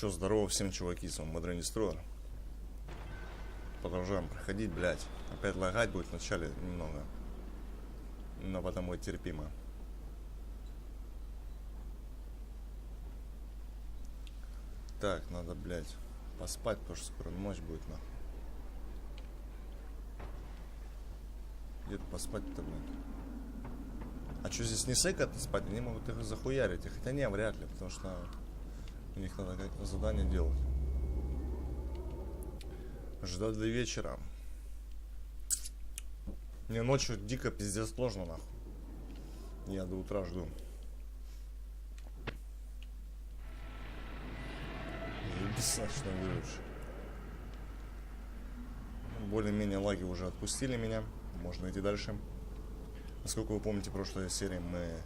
Чё, здорово всем, чуваки, с вами Модернистро. Продолжаем проходить, блядь. Опять лагать будет вначале немного, но потом будет терпимо. Так, надо, блядь, поспать, потому что скоро ночь будет, нахуй. Где-то поспать-то, блядь. А что, здесь не сэкотно спать? Они могут их захуярить. Хотя не, вряд ли, потому что у них надо как-то задание делать. Ждать до вечера. Мне ночью дико пиздец сложно, нахуй. Я до утра жду. Бессмысленно выживший. Более-менее лаги уже отпустили меня. Можно идти дальше. Насколько вы помните, в прошлой серии мы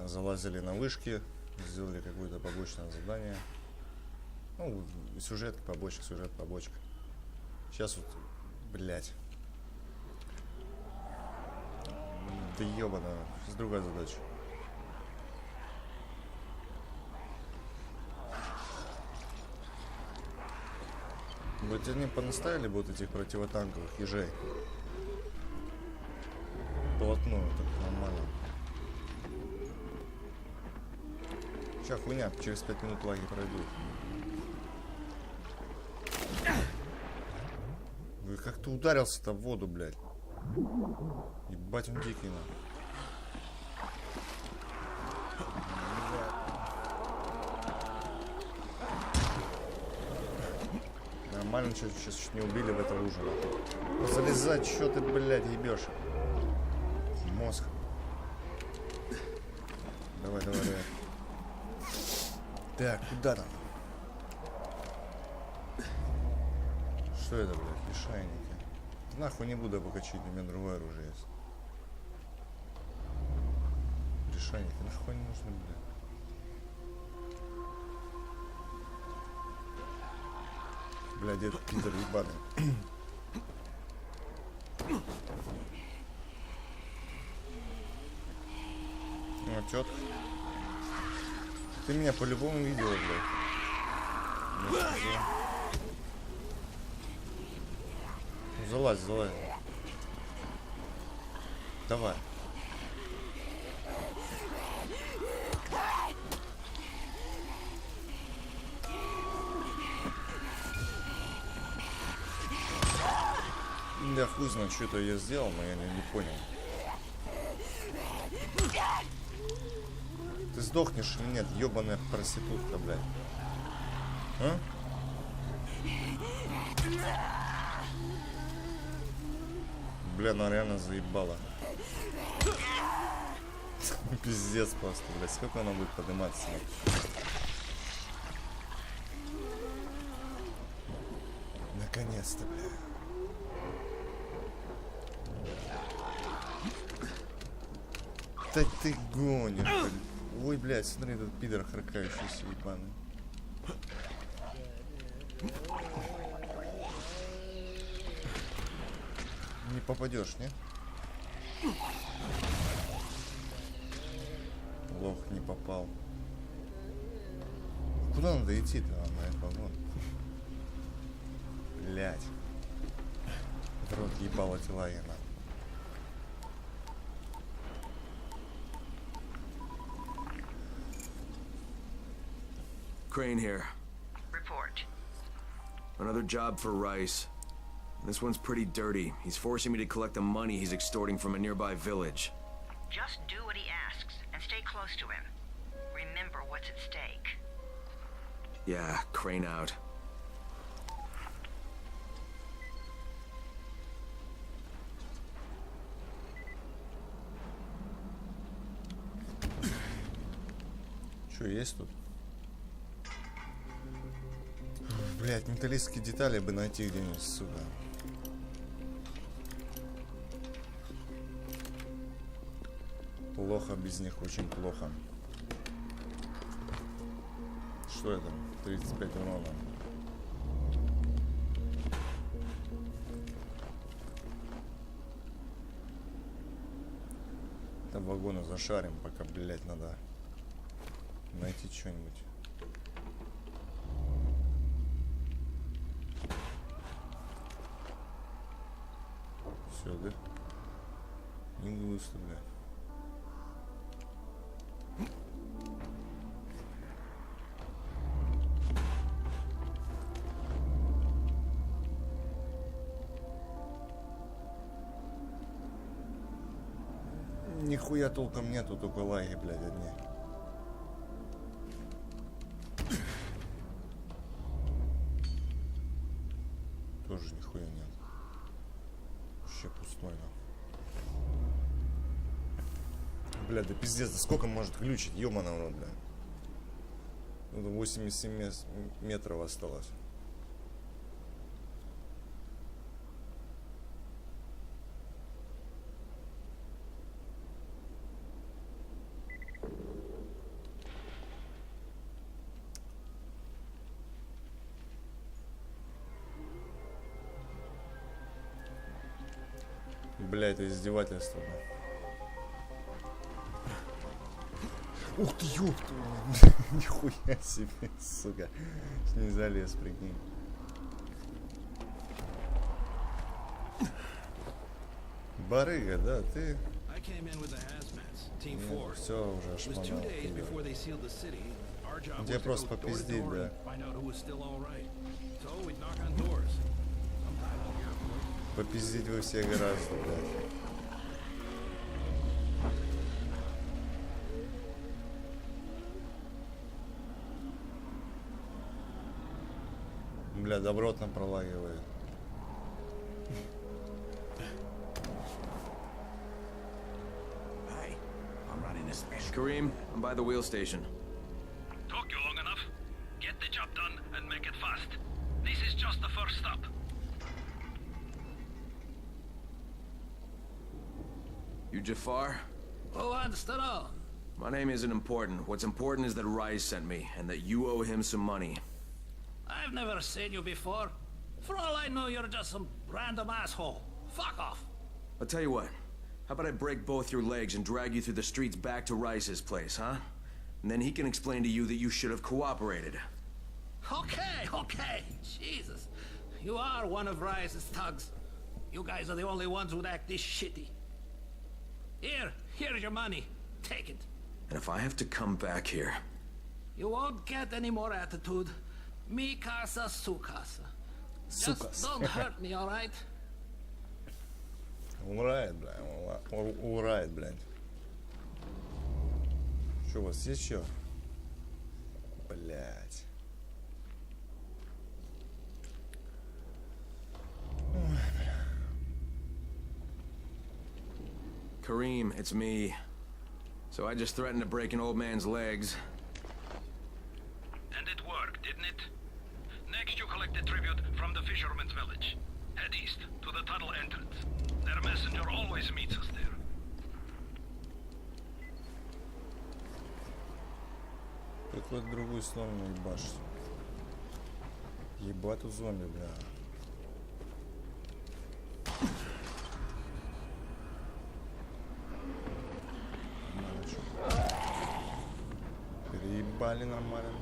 залазили на вышки, сделали какое-то побочное задание. Ну, сюжет побочек, сюжет побочка. Сейчас вот, блять. Да ебано, сейчас другая задача. Вот они понаставили вот этих противотанковых ежей. Полотно, так нормально. Сейчас хуйня, через 5 минут лаги пройдут. Вы как-то ударился-то в воду, блядь. Ебать, он дикий, на. Нормально, что сейчас чуть не убили в это лужу. Залезать, что ты, блядь, ебешь? Мозг. Давай, давай, давай. Так, куда там? Что это, блядь, лишайники? Нахуй не буду покачать, у меня другое оружие есть. Лишайники, нахуй не нужны, блядь. Блядь, это пидор ебаный. Ну, тетка. Ты меня по-любому видела, блядь. Ну, залазь, залазь. Давай. Я хуй знаю, что это я сделал, но я не понял. Ты сдохнешь или нет, ебаная проститутка, блядь? А? Бля, она реально заебала. Пиздец просто, блядь. Сколько она будет подниматься? Наконец-то, бля. Да ты гонишь, блядь. Ой, блядь, смотри, этот пидор харкающийся, ебаный. Не попадешь, не? Лох, не попал. Куда надо идти-то? На этот вагон. Блядь. Это рот ебало тела я, нахуй. Crane here. Report. Another job for Rice. This one's pretty dirty. He's forcing me to collect the money he's extorting from a nearby village. Just do what he asks and stay close to him. Remember what's at stake. Yeah, Crane out. Что, есть тут? Блять, металлические детали бы найти где-нибудь сюда. Плохо без них, очень плохо. Что это? 35 урона. Там вагоны зашарим, пока, блять, надо найти что-нибудь. Все, да? Не густо, бля. Нихуя толком нету, только лаги, блядь, одни. Тоже нихуя нет. Вообще пустой, да. Бля, да пиздец, да сколько может глючить, ёбаный в рот, бля. 87 метров осталось. Бля, это издевательство, да. Ух ты, ёпта! Нихуя себе, сука. Не залез, прикинь. Барыга, да, ты... Все уже шмонал. Где просто попиздить, да. Попиздить вы все гораздо, блядь. Бля, добротно пролагивает. Kareem, I'm by the wheel station. Took you long enough. Get the job done and make it fast. This is just the first stop. You Jafar? Who wants to know? My name isn't important. What's important is that Rice sent me, and that you owe him some money. I've never seen you before. For all I know, you're just some random asshole. Fuck off. I'll tell you what. How about I break both your legs and drag you through the streets back to Rice's place, huh? And then he can explain to you that you should have cooperated. Okay. Jesus. You are one of Rice's thugs. You guys are the only ones who'd act this shitty. Here's your money. Take it. And if I have to come back here... You won't get any more attitude. Mi casa, su casa. Just don't hurt me, alright? Умирает, бля. Умирает, блядь. Что, у вас есть еще? Блядь. Kareem, it's me. So I just threatened to break an old man's legs. And it worked, didn't it? Next you collect the tribute from the fisherman's village. Head east to the tunnel entrance. Their messenger always meets us there. Какой-то другую сторону ебашь. Ебать у зомби, бля. Переебали нормально.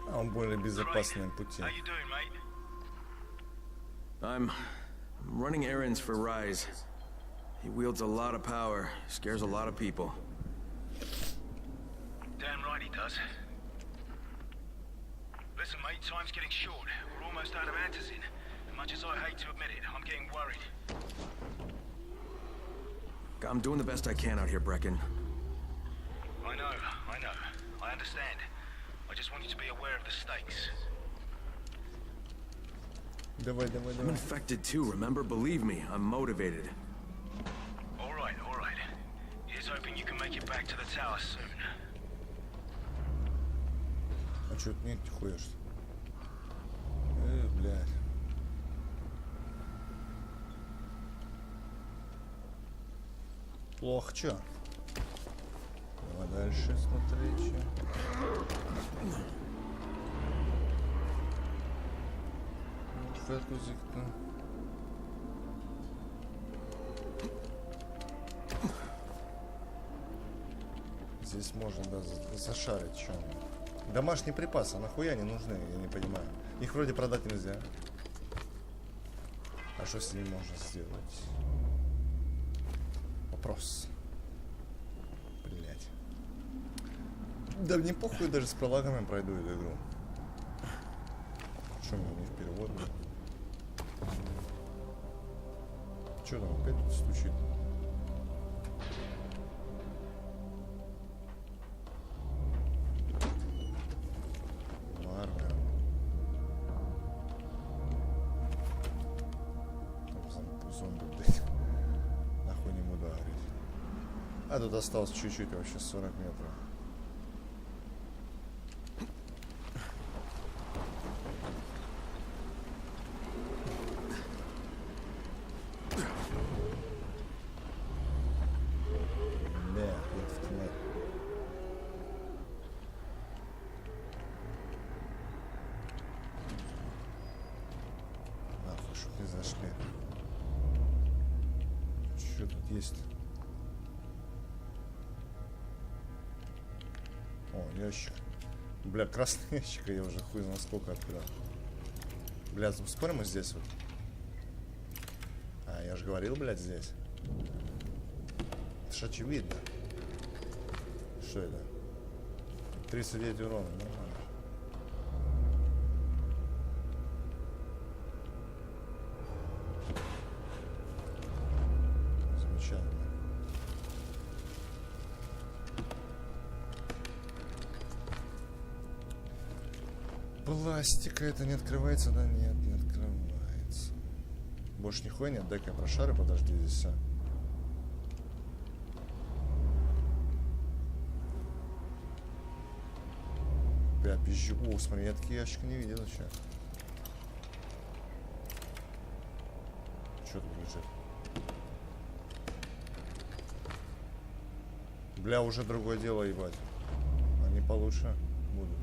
А он более безопасные пути. How you doing, mate? I'm running errands for Rise. He wields a lot of power, scares a lot of people. Damn right he does. Listen, mate, time's getting short. We're almost out of antizin. As much as I hate to admit it, I'm getting worried. I'm doing the best I can out here, Brecken. I know. I understand. I just want you to be aware of the stakes. Давай. I'm infected too, remember? Believe me, I'm motivated. All right. Here's hoping you can make it back to the tower soon. А чё ты не ходишь? Блядь. Плохо, чё? Давай дальше смотреть, чё. Фэтузик-то. здесь можно, да, зашарить что. Домашние припасы, нахуя они нужны, я не понимаю. Их вроде продать нельзя. А что с ними можно сделать? Вопрос. Блять. Да мне похуй, даже с пролагами пройду эту игру. Что мне у них перевод? Что там опять тут стучит? Ладно. Там зомби, блядь. Нахуй не буду говорить. А тут осталось чуть-чуть, вообще 40 метров. Зашли. Что тут есть? О, ящик. Бля, красный ящик, я уже хуй знал сколько открыл. Бля, спорим мы здесь вот? А, я же говорил, блядь, здесь. Это ж очевидно. Что это? 39 урона, нормально. Пластика это не открывается, да? Нет, не открывается. Больше нихуя нет, дай-ка я прошары, подожди, здесь все. Бля, пизжу. О, смотри, я такие ящики не видел еще. Что тут лежит? Бля, уже другое дело, ебать. Они получше будут.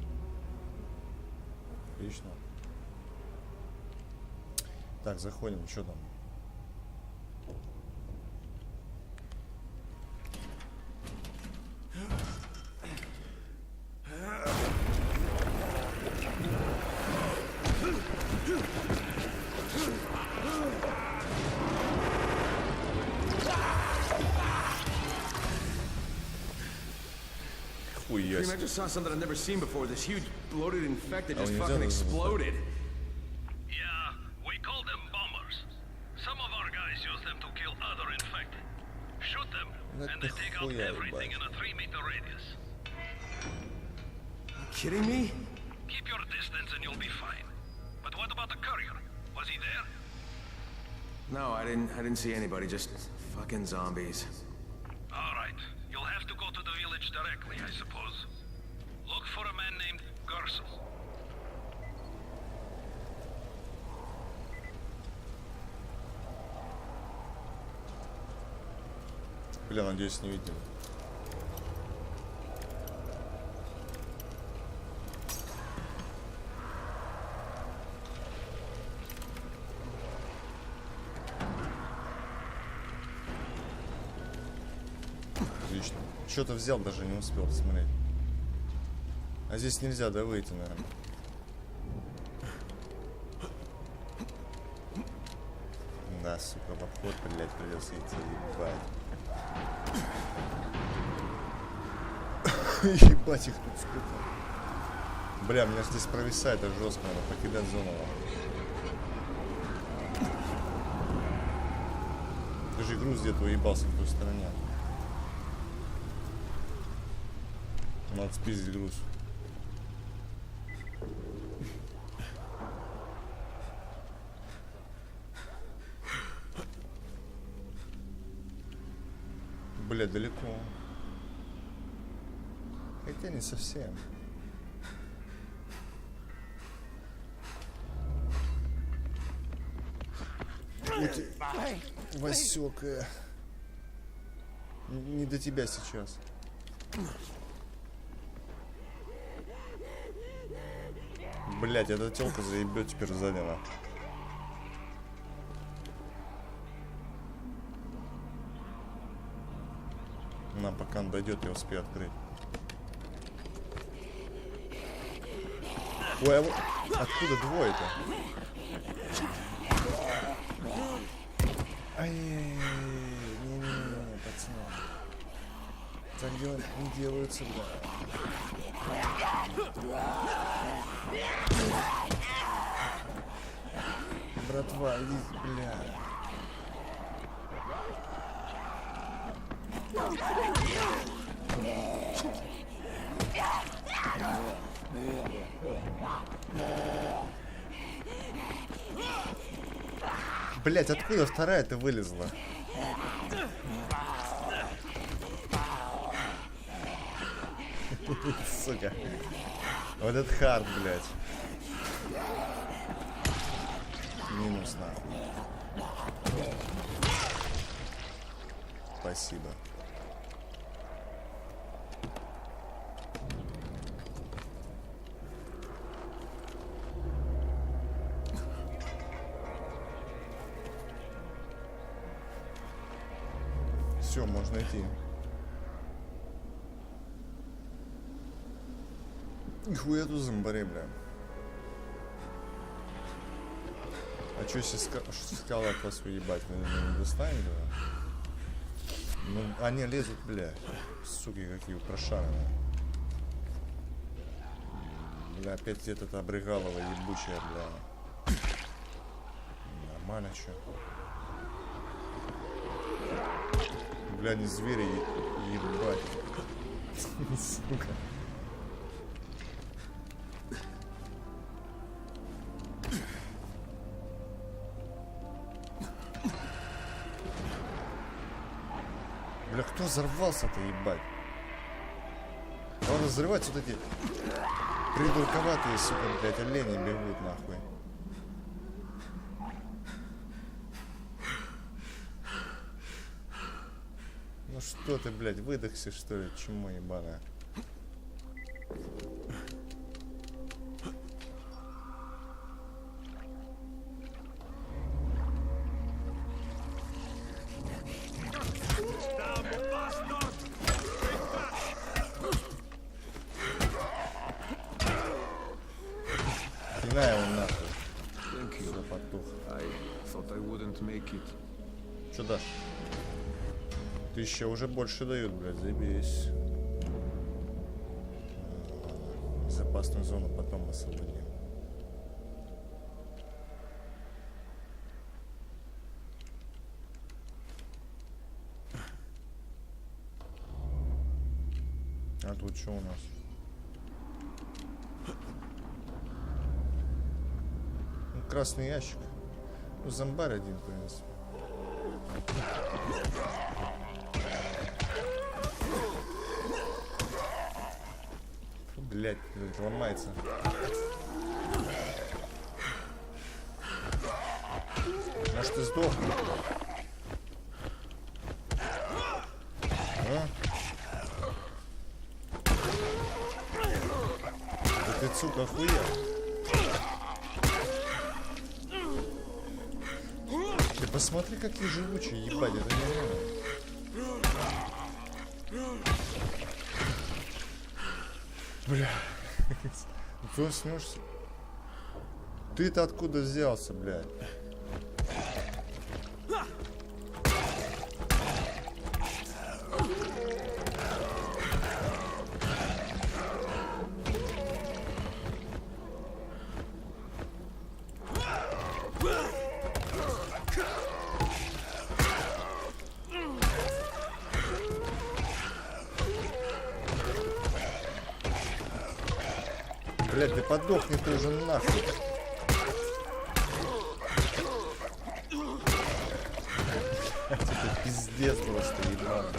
Отлично. Так, заходим, что там? I just saw something I've never seen before. This huge, bloated infected just fucking exploded. Yeah, we call them bombers. Some of our guys use them to kill other infected. Shoot them, and they take out everything in a 3-meter radius. You kidding me? Keep your distance and you'll be fine. But what about the courier? Was he there? No, I didn't see anybody. Just fucking zombies. All right. You'll have to go to the village directly, I suppose. Look for a man named Garson. Бля, надеюсь, не видели. Отлично. Что-то взял, даже не успел посмотреть. А здесь нельзя, да, выйти, наверное. Да, сука, в обход, блядь, придется идти, ебать. Ебать их тут сколько. Бля, меня здесь провисает, это жестко, надо покидать зону. Ты же груз где-то уебался в той стороне. Надо спиздить груз. Бля, далеко. Хотя не совсем. Васек. Не до тебя сейчас. Блять, эта телка заебет теперь сзади на. На, пока он дойдет, я успею открыть. Ой, а вот откуда двое-то? Ай-яй-яй, не-не-не, пацаны. Так не делаются, бля. Братва, иди, бля. Блять, откуда вторая-то вылезла? Сука. Вот этот хард, блядь. Минус нахуй. Спасибо. Все, можно идти. Нихуя тут зомбари, бля. А чё если скала от вас уебать? Вы не достанете? Ну, они лезут, бля. Суки какие прошаренные. Бля, опять этот обрыгалова ебучая, бля. Нормально чё. Бля, не звери, ебать. Сука. Бля, кто взорвался-то, ебать? Надо взрывать вот эти придурковатые, сука, блядь, олени бегут, нахуй. Ну что ты, блядь, выдохся, что ли? Чему ебаная? Пинай его нахуй. Все, потух. Что дашь? 1000 уже больше дают, блядь, заебись. Безопасную зону потом освободим. А тут что у нас? Ну, красный ящик. Ну, зомбарь один принес. Блять, ломается. Может, ты сдох? А? Да ты, сука, охуел. Ты посмотри, какие живучие, ебать, это нереально. Бля, ты снешься? Ты-то откуда взялся, блядь? Блядь, ты подохни ты уже нахуй. Это пиздец просто, ебаный.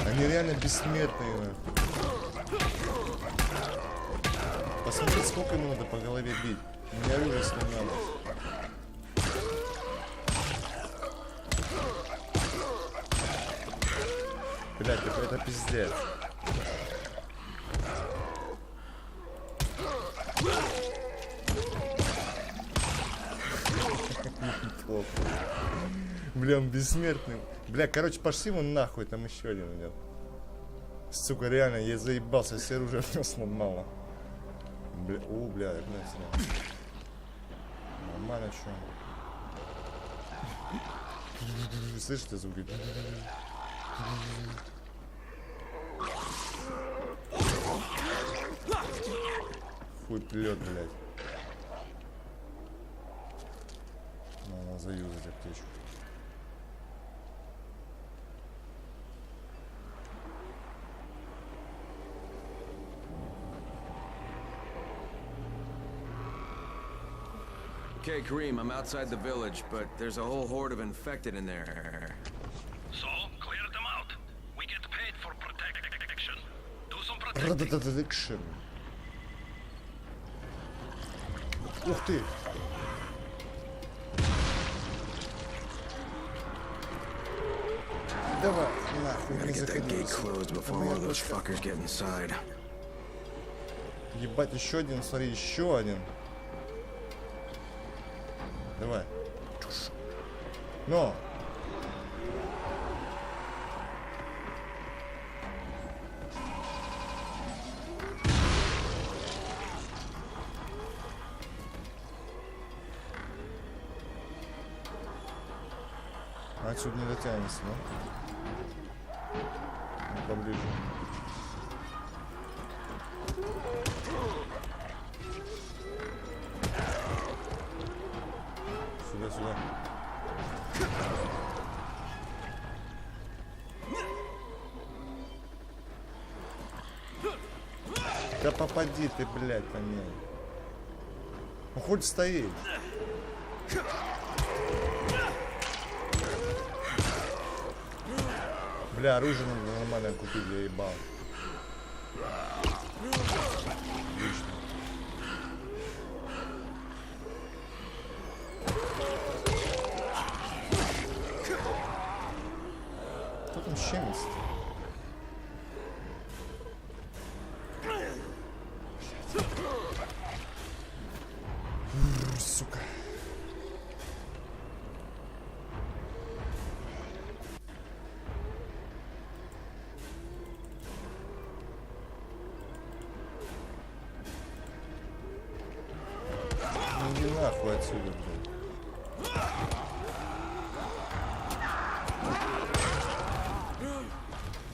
Они реально бессмертные. Посмотри, сколько ему надо по голове бить. Мне ужас не надо. Блядь, это пиздец. Плохо. Бля, он бессмертный. Бля, короче, пошли вон нахуй, там еще один идет. Сука, реально, я заебался, все оружие сломало. Бля, я снял. Нормально, чё? Слышите звуки? Хуй плет, блядь. Надо заюзать аптечку. Okay, Kareem, I'm outside the village, but there's a whole horde of infected in there. So, clear them out. We get paid for protection. Do some protecting. Продакшн. Ух ты! Давай, нахуй, не Get that gate заходи. closed before one of those fuckers get inside. Ебать, еще один, смотри, еще один. Давай. Но! Отсюда не дотянется, да? Ну, поближе. Сюда. Да попади ты, блядь, по ней. Ну хоть стоит. Бля, оружие надо нормально купить, я ебал. Отлично. Кто там щемится? Сука. Иди нахуй отсюда, блядь.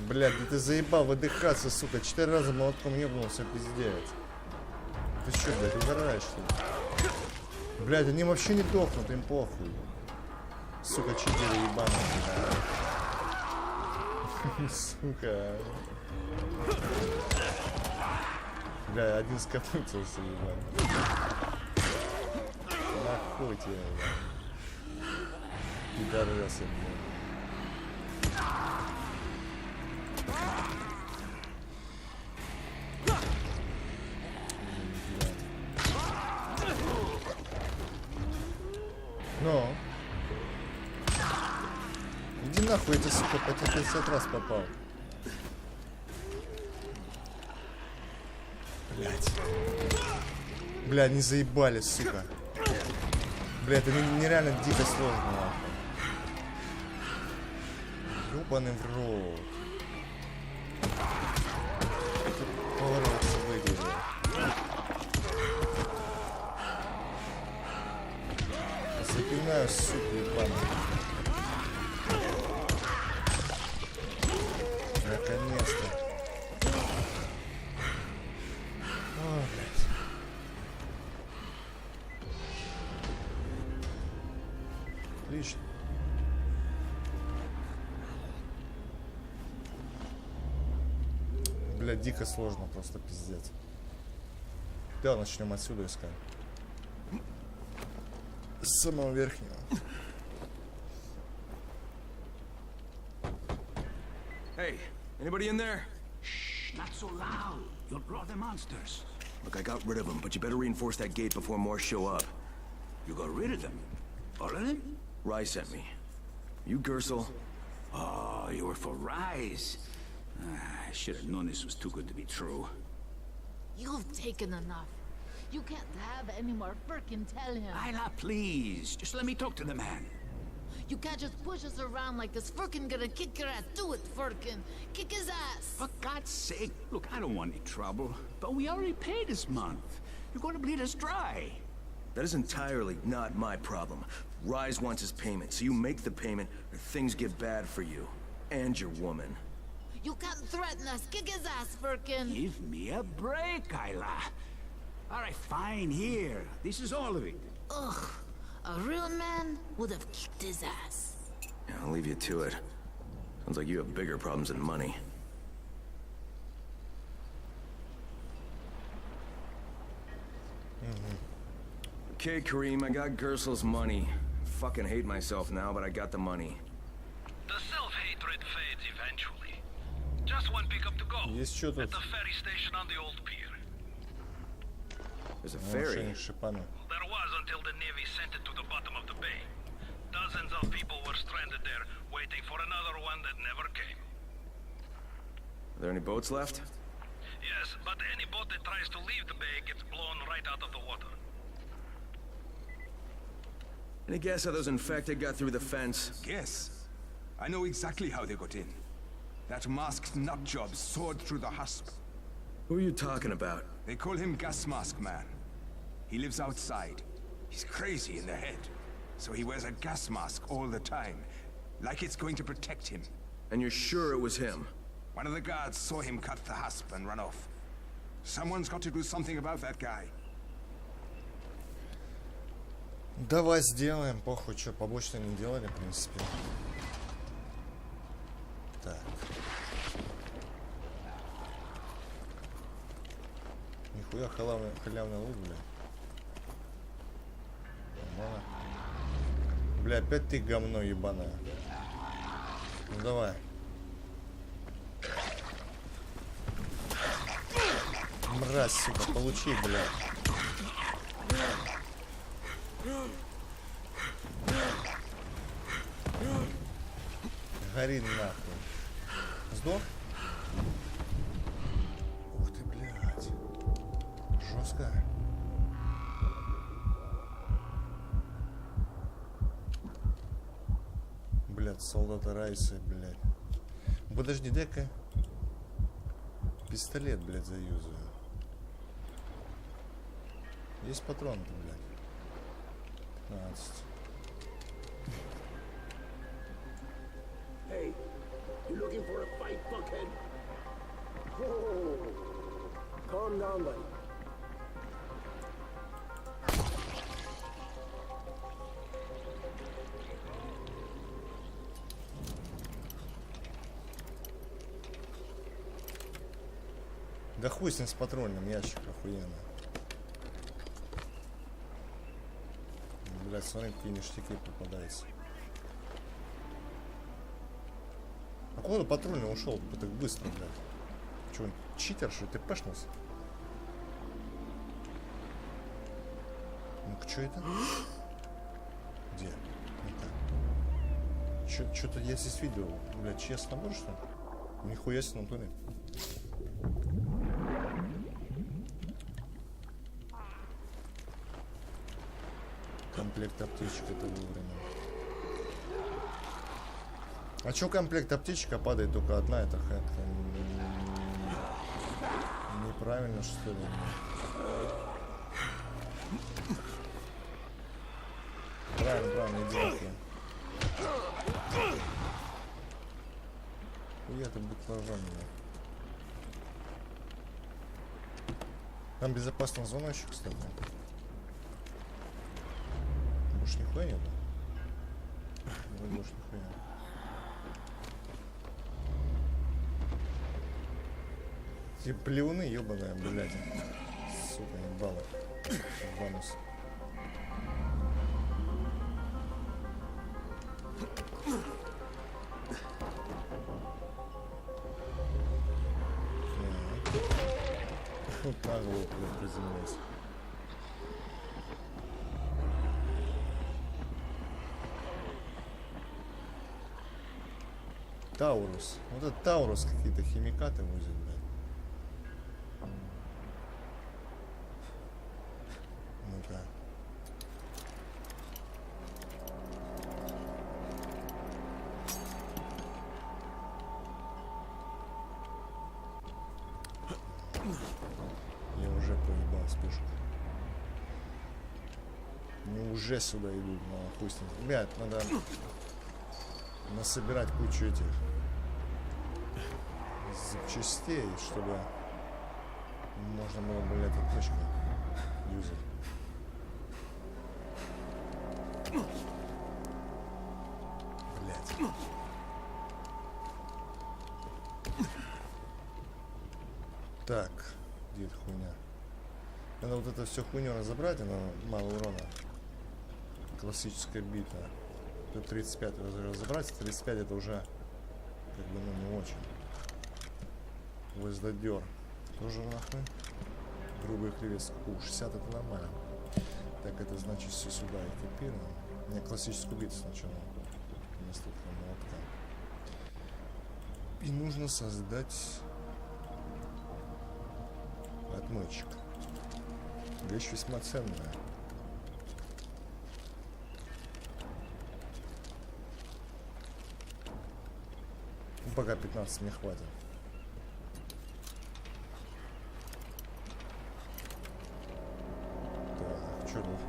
Блядь, да ты заебал выдыхаться, сука. 4 раза молотком ебнулся, пиздец. Ты что, блядь, угораешь, что ли? Блядь, они вообще не дохнут, им похуй. Сука, читеры ебаные, блядь. Сука. Бля, один скопытился, ебаный. Нахуй тебя, блядь. Пидорасы, блядь. Но. Иди нахуй, это, сука, по тебе 50 раз попал. Блять. Бля, не заебали, сука. Бля, это нереально дико сложно, нахуй. Ёбаный в рот. Поворотцы выглядит. Запинаю, сука, ебаный. Наконец-то. О, блядь. Отлично. Блядь, дико сложно, просто пиздец. Давай начнем отсюда искать. С самого верхнего. Hey, anybody in there? Shh, not so loud. You'll draw the monsters. Look, I got rid of them, but you better reinforce that gate before more show up. You got rid of them? All of them? Rai sent me. You Gersel? Oh, you were for Rise. I should have known this was too good to be true. You've taken enough. You can't have any more. Frickin' tell him. Isla, please. Just let me talk to the man. You can't just push us around like this. Frickin' gonna kick your ass. Do it, Frickin'. Kick his ass. For God's sake. Look, I don't want any trouble. But we already paid this month. You're gonna bleed us dry. That is entirely not my problem. Rise wants his payment, so you make the payment or things get bad for you. And your woman. You can't threaten us. Kick his ass, Firkin. Give me a break, Isla. All right, fine, here. This is all of it. Ugh. A real man would have kicked his ass. Yeah, I'll leave you to it. Sounds like you have bigger problems than money. Okay, Kareem, I got Gersel's money. Fucking hate myself now, but I got the money. The self-hatred fades eventually. Just one pickup to go. Есть что At тут? the ferry station on the old pier. There's a ferry. Машине шипами. There was until the Navy sent it to the bottom of the bay. Dozens of people were stranded there, waiting for another one that never came. Are there any boats left? Yes, but any boat that tries to leave the bay gets blown right out of the water. Any guess how those infected got through the fence? Yes. I know exactly how they got in. That masked nutjob soared through the husp. Who are you talking about? They call him Gas Mask Man. He lives outside. He's crazy in the head. So he wears a gas mask all the time. Like it's going to protect him. And you're sure it was him? One of the guards saw him cut the husp and run off. Someone's got to do something about that guy. Давай сделаем, похуй, что побочно не делали, в принципе. Так. Нихуя халявный лут, бля. Нормально. Бля, опять ты говно ебаное. Ну давай. Мразь, сука, получи, бля. Гори нахуй. Сдох? Ух ты, блядь. Жестко. Блядь, солдата Раисы, блядь. Подожди, дай-ка. Пистолет, блядь, заюзаю. Есть патроны-то, блядь. 15. Hey, you looking for a fight, fuckhead? Whoa. Calm down, buddy. Да хуй с ним с патронным, ящик охуенно. Блядь, смотри, какие ништяки попадаются. А куда патрульный ушел так быстро, блядь? Че, он читер, что ли? Ты пэшнулся? Ну-ка, что это? Где? Это. Что-то я здесь видел. Блядь, честно набор, что ли? Нихуя себе, Антоний. Комплект аптечек, это вовремя. А чё комплект аптечек падает только одна? Это как-то неправильно, что ли? Правильно, иди нахуй. Хуя ты баклажан, блядь. Там безопасная зона еще, кстати. Больше нихуя нет? Больше нихуя. Те плевуны ебаные, блядь. Сука, ебало. Ебанус. Вот так вот, блядь, приземлился. Таурус. Вот этот Таурус какие-то химикаты возит, блядь. Ну-ка. Я уже проебал спешку. Они уже сюда идут, но хуй с ним. Ребят, надо насобирать кучу этих запчастей, чтобы можно было, блядь, эту точку юзать. Блядь. Так, где эта хуйня? Надо вот эту всю хуйню разобрать, она мало урона. Классическая бита. Тут 35 разобрать, 35 это уже как бы, ну, не очень. Гвоздодер. Тоже нахуй. Грубый хребет. 60 это нормально. Так, это значит все сюда экипировано. Мне классическую биту сначала. Вместо этого молотка. И нужно создать отмычек. Вещь весьма ценная. Ну, пока 15 мне хватит. Так, что тут?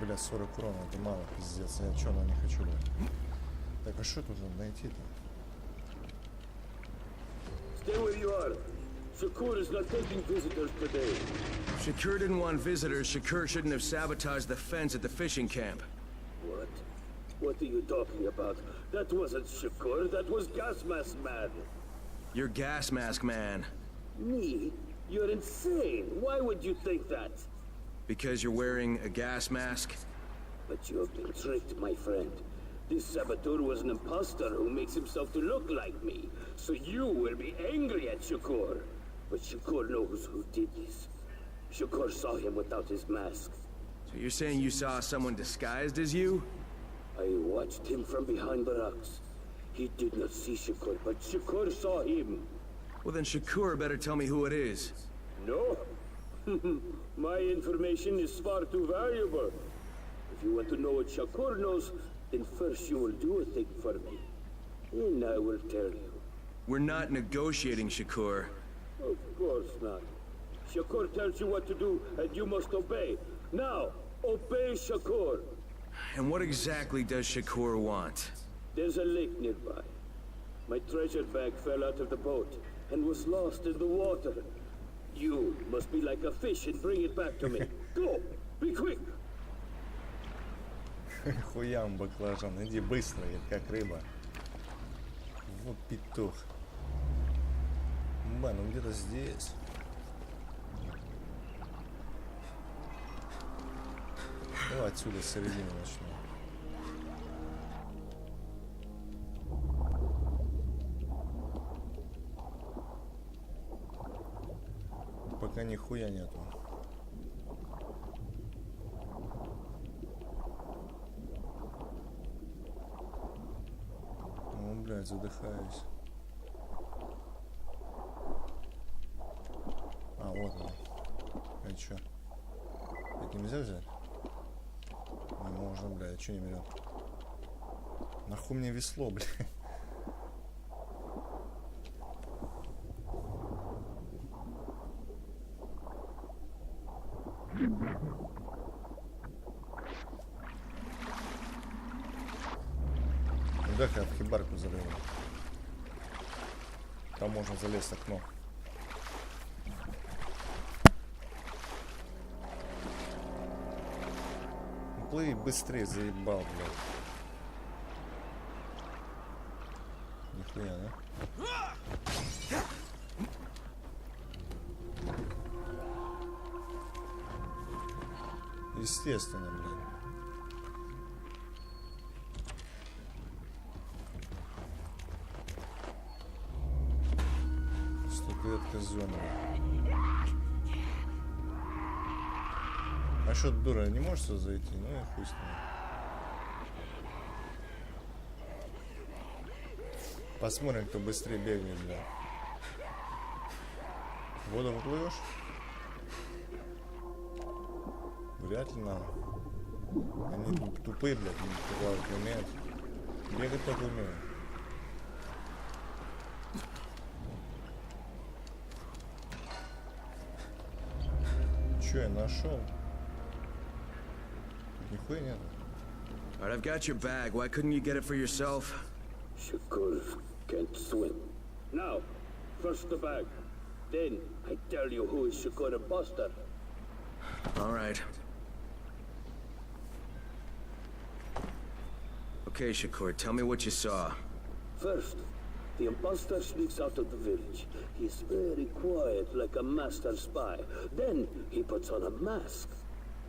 Бля, 40 урона, это мало, пиздец. Я чё, не хочу, бля. Так, а что тут надо найти-то? Stay where you are. Shakur is not taking visitors today. Shakur didn't want visitors. Shakur shouldn't have sabotaged the fence at the fishing camp. What? What are you talking about? That wasn't Shakur, that was Gas Mask Man. You're gas mask man. Me? You're insane. Why would you think that? Because you're wearing a gas mask? But you have been tricked, my friend. This saboteur was an imposter who makes himself to look like me. So you will be angry at Shakur. But Shakur knows who did this. Shakur saw him without his mask. So you're saying you saw someone disguised as you? I watched him from behind the rocks. He did not see Shakur, but Shakur saw him. Well then Shakur better tell me who it is. No? My information is far too valuable. If you want to know what Shakur knows, then first you will do a thing for me. And I will tell you. We're not negotiating, Shakur. Of course not. Shakur tells you what to do, and you must obey. Now, obey Shakur. And what exactly does Shakur want? There's a lake nearby. My treasure bag fell out of the boat and was lost in the water. You must be like a fish and bring it back to me. Go! Be quick! Хуям баклажан, иди быстро, как рыба. Вот петух. Ба, ну где-то здесь. Давай отсюда с середины начнем. Пока нихуя нету. О, блядь, задыхаюсь. А, вот он. А чё? Это нельзя взять? Не можно, блядь, чё не берет? Нахуй мне весло, блядь? Дай-ка в хибарку залезу. Там можно залезть в окно. Плыви быстрее, заебал, блядь. Нихуя, да? Естественно, блядь. Статуэтка зоны. А что, дура, не можешь сюда зайти? Ну и хуй с ним. Посмотрим, кто быстрее бегает, бля. В воду выплывешь? Вряд ли надо. Они тупые, блядь, не плавать не умеют. Бегать только умеют. Чё я нашел? Нихуя нет. All right, I've got your bag. Why couldn't you get it for yourself? Shakur can't swim. Now, first the bag. Then I tell you who is Shakur imposter. All right. Okay, Shakur, tell me what you saw. First, the imposter sneaks out of the village. He's very quiet, like a master spy. Then he puts on a mask.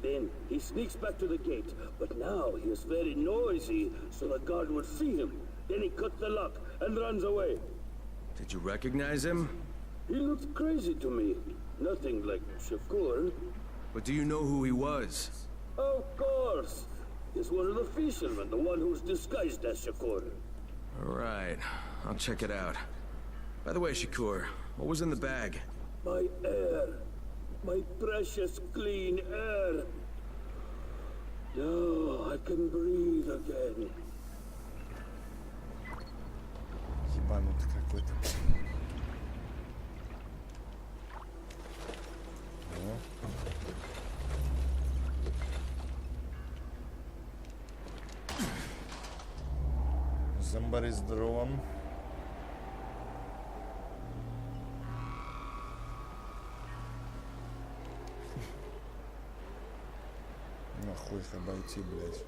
Then he sneaks back to the gate, but now he is very noisy, so the guard will see him. Then he cuts the lock and runs away. Did you recognize him? He looked crazy to me. Nothing like Shakur. But do you know who he was? Of course. He's one of the fishermen, the one who's disguised as Shakur. All right, I'll check it out. By the way, Shakur, what was in the bag? My air. My precious clean air. Now I can breathe again. Ебанутый какой-то. Зомбари с дровом. Нахуй их обойти, блядь.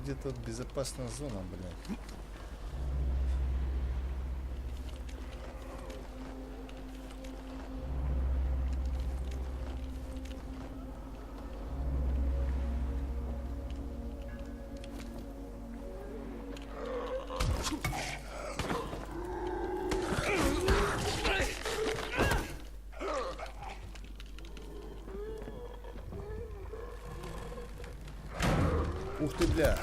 Где-то вот безопасная зона, блядь. Ух ты, бля.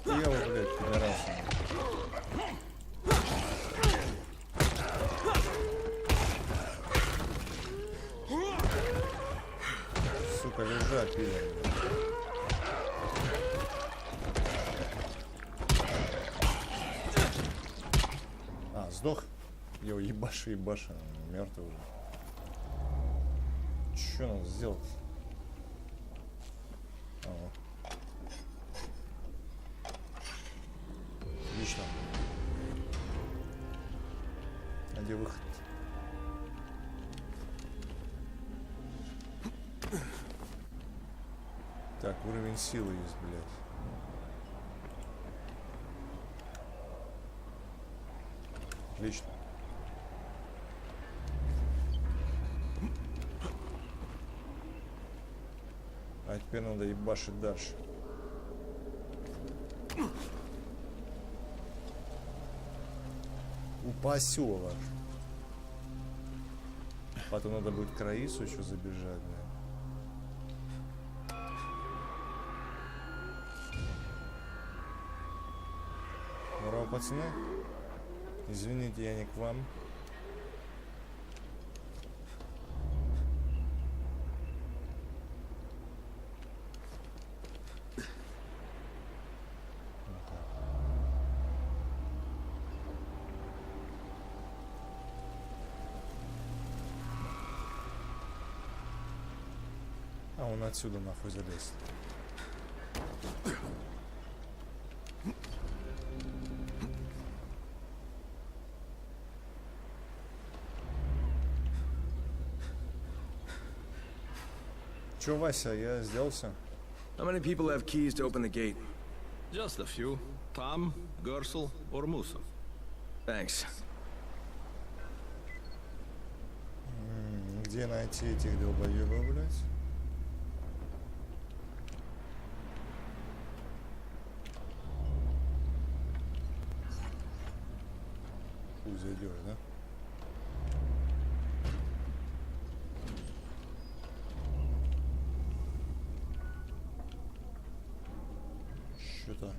Я его, блядь, пидорас. Сука, лежат, пидор. А, сдох. Я его ебашу, мертвый уже. Что надо сделать? Отлично. А где выход? Так, уровень силы есть, блядь. Отлично. А теперь надо ебашить дальше. Упасёва. Потом надо будет к Раису еще забежать, да. Здорово, пацаны. Извините, я не к вам. А он отсюда нахуй залез. Чё, Вася, я сделался? How many people have keys to open the gate? Just a few. Tom, Gersel, or Musa. Thanks. Где найти этих долбоёбов, блядь? Хуй зайдёшь, да? Что-то.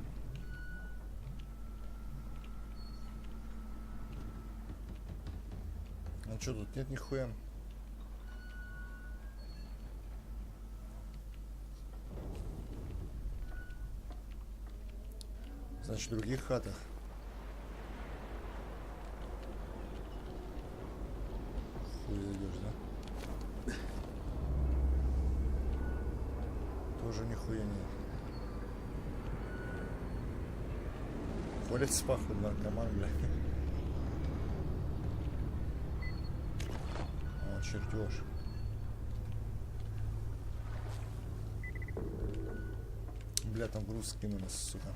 А что тут нет нихуя? Значит, в других хатах. Колец пахнет наркоман, бля. О, чертеж. Бля, там груз скинули, сука.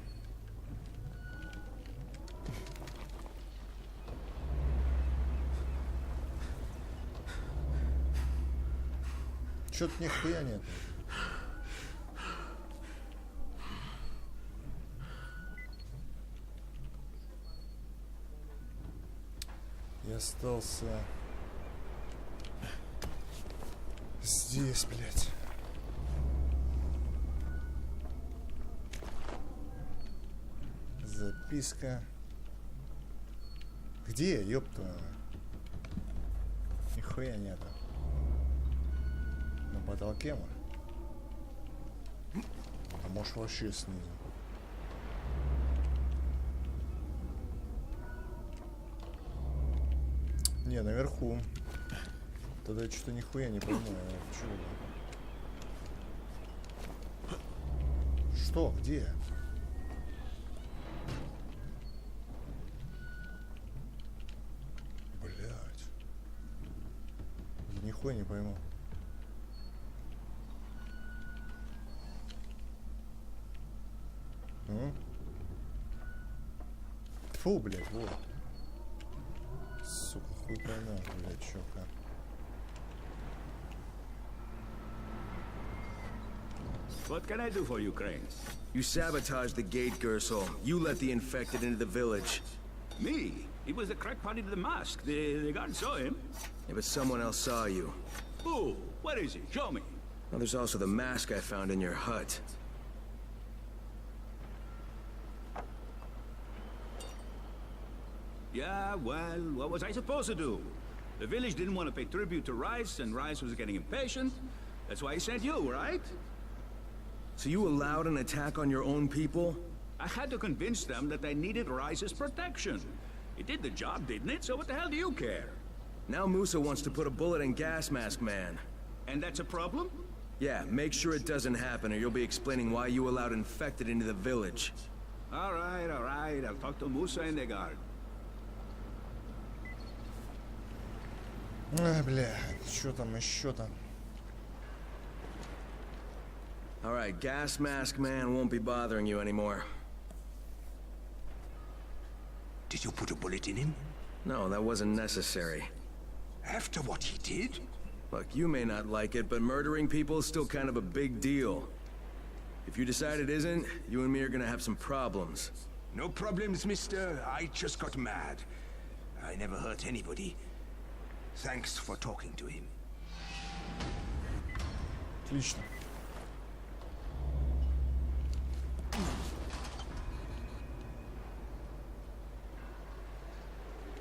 Чё-то нихуя нет. Я остался здесь, блядь. Записка. Где, ёпта? Нихуя нету. На потолке мы. А может вообще снизу. Не, наверху. Тогда я что-то нихуя не понимаю. Что? Где? Блять. Я нихуя не пойму. Фу, блядь, вот. Сука, хуй поймешь, блядь, чё как. What can I do for you, Crane? You sabotaged the gate, Gersel. You let the infected into the village. Me? He was the crack party to the mask. The guard saw him. Yeah, but someone else saw you. Who? Where is he? Show me. Well, there's also the mask I found in your hut. Yeah, well, what was I supposed to do? The village didn't want to pay tribute to Rice, and Rice was getting impatient. That's why he sent you, right? So you allowed an attack on your own people? I had to convince them that they needed Rice's protection. It did the job, didn't it? So what the hell do you care? Now Musa wants to put a bullet in Gas Mask Man. And that's a problem? Yeah, make sure it doesn't happen or you'll be explaining why you allowed infected into the village. All right. I'll talk to Musa and the guard. Ай, бля, что там еще там? All right, Gas Mask Man won't be bothering you anymore. Did you put a bullet in him? No, that wasn't necessary. After what he did? Look, you may not like it, but murdering people is still kind of a big deal. If you decide it isn't, you and me are gonna have some problems. No problems, mister. I just got mad. I never hurt anybody. Thanks for talking to him. Отлично.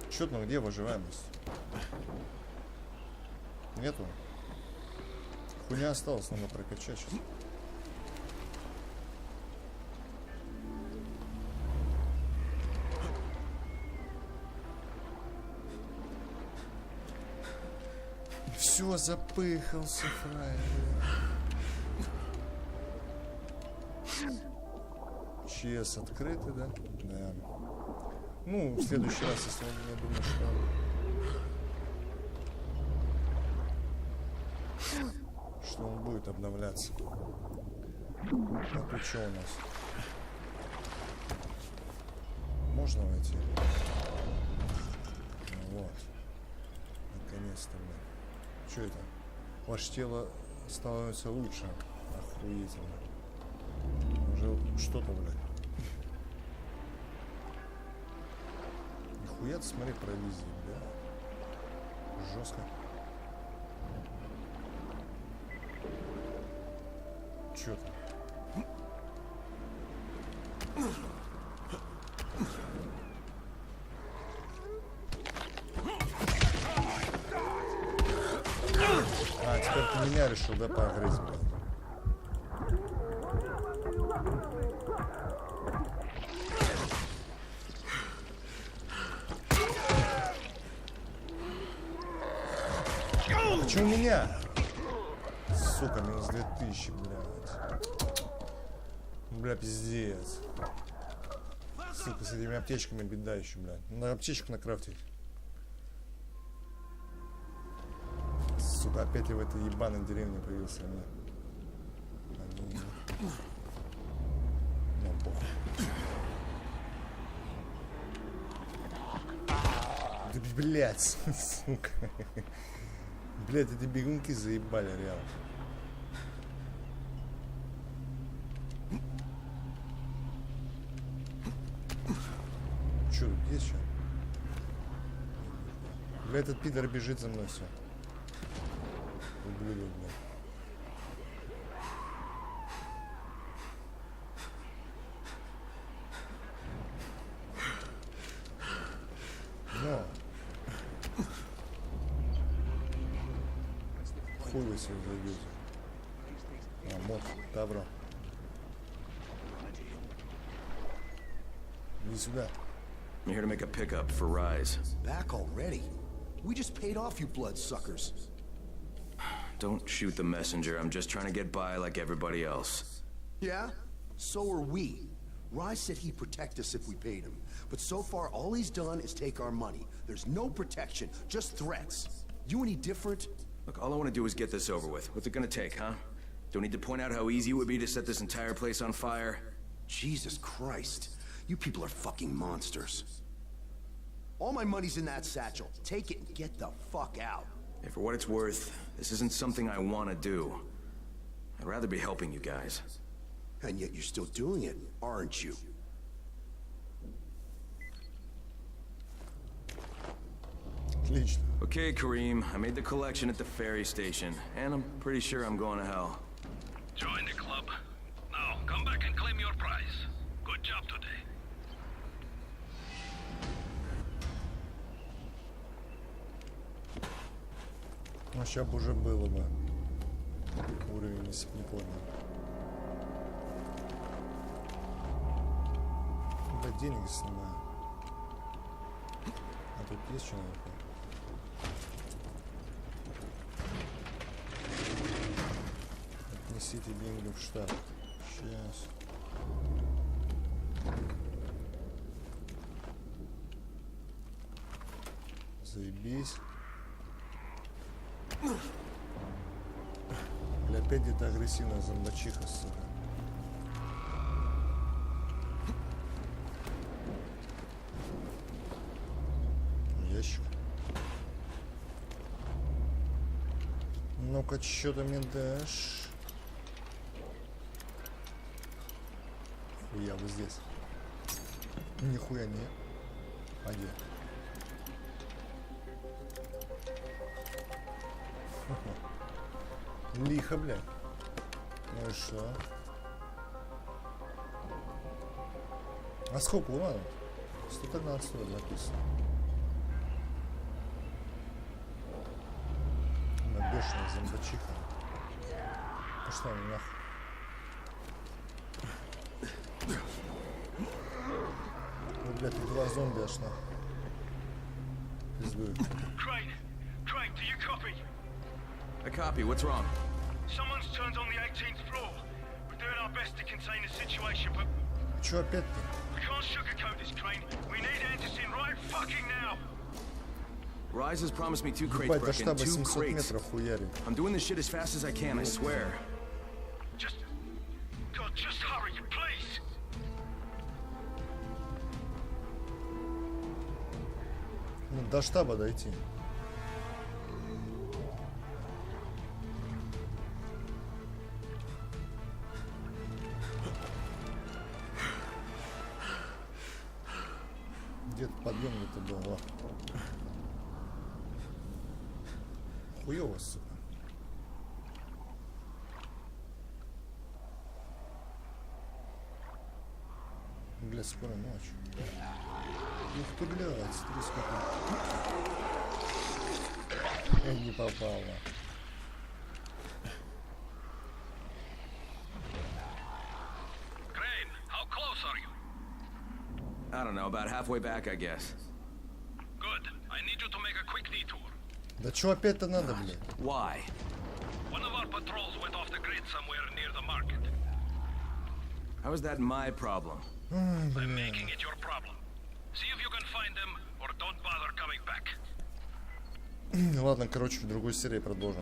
Чё там, где выживаемость? Нету. Хуйня осталась, надо прокачать сейчас. Все, запыхался, фраер. ЧС открытый, да? Да. Ну, в следующий раз, если он, я думаю, что он будет обновляться. А тут что у нас? Можно войти? Вот. Наконец-то, блин. Что это? Ваше тело становится лучше. Охуительно. Уже что-то, блядь. Нихуя ты, смотри, провизии, бля. Жестко. Чё там? А, теперь ты меня решил, да, погрызть, блядь. Почему меня? Сука, минус 2000, блядь. Бля, пиздец. Сука, с этими аптечками беда еще, блядь. На аптечку накрафтить. Сука, опять я в этой ебаной деревне появился. Ну, похуй. Да, блядь, сука. Блядь, эти бегунки заебали, реально. Чё, тут есть что? Бля, этот пидор бежит за мной все. Ублюдок, бля. Но. Хуй вы себе зайдете. А, мод, добро. Иди сюда. I'm here to make a pickup for Rise. Back already? We just paid off you bloodsuckers. Don't shoot the messenger. I'm just trying to get by like everybody else. Yeah? So are we. Rise said he'd protect us if we paid him. But so far, all he's done is take our money. There's no protection, just threats. You any different? Look, all I want to do is get this over with. What's it gonna take, huh? Don't need to point out how easy it would be to set this entire place on fire. Jesus Christ. You people are fucking monsters. All my money's in that satchel. Take it and get the fuck out. Hey, for what it's worth, this isn't something I want to do. I'd rather be helping you guys. And yet you're still doing it, aren't you? Отлично. Okay, Kareem, I made the collection at the ferry station, and I'm pretty sure I'm going to hell. Join the club. Now, come back and claim your prize. Good job today. Ну, сейчас бы уже было бы уровень, если бы не понял. Да, деньги снимаю. А тут есть что наверху? Отнесите деньги в штаб. Сейчас. Заебись. Бля, опять где-то агрессивная зомбачиха, сука. Ящик. Ну-ка, что ты мне дашь? Хуя, вот здесь. Нихуя не. А где? Лихо, блядь. Ну и что? А сколько надо? 113 написано. Она бешеная зомбачиха. Пошла она нахуй. Ну, блядь, тут два зомби аж нахуй. Пиздую. Crane, do you copy? I copy. What's wrong? Someone's turned on the 18th floor. We're doing our best to contain the situation, but Чё опять-то? we can't sugarcoat this, Crane. We need answers in right fucking now. Rise has promised me 2 crates, Ебать, до Brecken. штаба 2 700 crates. метров хуярит. I'm doing this shit as fast as I can, I swear. God, just hurry, please. Ну, до штаба дойти. Где-то подъем где-то был. О. Хуёво, сука. Бля, скоро ночь. Ух ты, блядь, смотри, сколько. Не попало. Crane, how close are you? I don't know, about halfway back, I guess. Good. I need you to make a quick detour. Да чё опять-то надо, блядь? Why? One of our patrols went off the grid somewhere near the market. How is that my problem? I'm making it your problem. See if you can find them, or don't bother coming back. Ладно, короче, в другой серии продолжим.